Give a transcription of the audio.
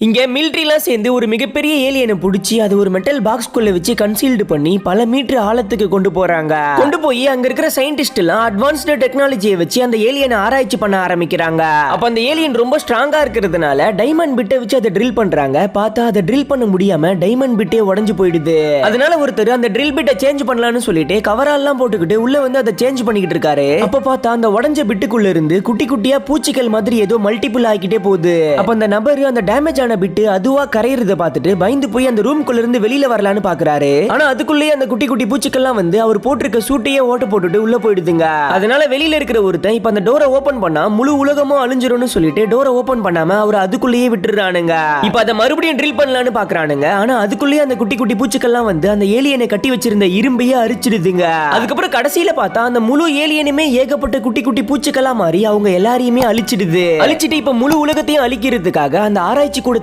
இங்க மிலிட்ரிலாம் சேர்ந்து ஒரு மிகப்பெரிய ஏலியனை புடிச்சு அது ஒரு மெட்டல் பாக்ஸ்குள்ள வச்சு கன்சீல்டு பண்ணி பல மீட்டர் ஆழத்துக்கு கொண்டு போறாங்க. கொண்டு போய் அங்க இருக்கிற சயின்டிஸ்ட் எல்லாம் அட்வான்ஸ்டு டெக்னாலஜியை வச்சு அந்த ஏலியனை ஆராய்ச்சி பண்ண ஆரம்பிக்கிறாங்க. அப்ப அந்த ஏலியன் ரொம்ப ஸ்ட்ராங்கா இருக்கிறதுனால டைமண்ட் பிட்டை வச்சு அதை ட்ரில் பண்றாங்க. பார்த்தா அதை ட்ரில் பண்ண முடியாம டைமண்ட் பிட்டே உடைஞ்சு போயிடுது. அதனால ஒருத்தர் அந்த ட்ரில் பிட்டை சேஞ்ச் பண்ணலாம்னு சொல்லிட்டு கவரால்லாம் போட்டுக்கிட்டு உள்ள வந்து அதை சேஞ்ச் பண்ணிக்கிட்டு இருக்காரு. அப்ப பார்த்தா அந்த உடைஞ்ச பிட்டுக்குள்ள இருந்து குட்டி குட்டியா பூச்சிகள் மாதிரி ஏதோ மல்டிபிள் ஆகிக்கிட்டே போகுது. அப்ப அந்த நபர் அந்த டேமேஜ் பிட்டு அதுவா கரையிறத பார்த்துட்டு பயந்து போய் அந்த ரூம்குள்ள இருந்து வெளியில வரலான்னு பாக்குறாரு. ஆனா அதுக்குள்ளேயே அந்த குட்டி குட்டி பூச்சிக்கெல்லாம் வந்து அவர் போட்டிருக்க சூட்டையே ஓட்ட போட்டுட்டு உள்ள போயிடுதுங்க. அதனால வெளியில இருக்கிற ஒருத்தன் இப்ப அந்த டோரை ஓபன் பண்ணா முழு உலகமும் அழிஞ்சிரும்னு சொல்லிட்டு டோரை ஓபன் பண்ணாம அவர் அதுக்குள்ளேயே விட்டுறானுங்க. இப்ப அதை மறுபடியும் ட்ரில் பண்ணலான்னு பாக்குறானுங்க. ஆனா அதுக்குள்ளேயே அந்த குட்டி குட்டி பூச்சிக்கெல்லாம் வந்து அந்த ஏலியனை கட்டி வச்சிருந்த இரும்பையே அரிச்சிடுதுங்க. அதுக்கப்புறம் கடைசியில பார்த்தா அந்த முழு ஏலியனுமே ஏகப்பட்ட குட்டி குட்டி பூச்சிக்கெல்லாம் மாறி அவங்க எல்லாரையுமே அழிச்சிடுது. அழிச்சிட்டு இப்ப முழு உலகத்தையும் அழிக்கிறதுக்காக அந்த ஆராய்ச்சி கூட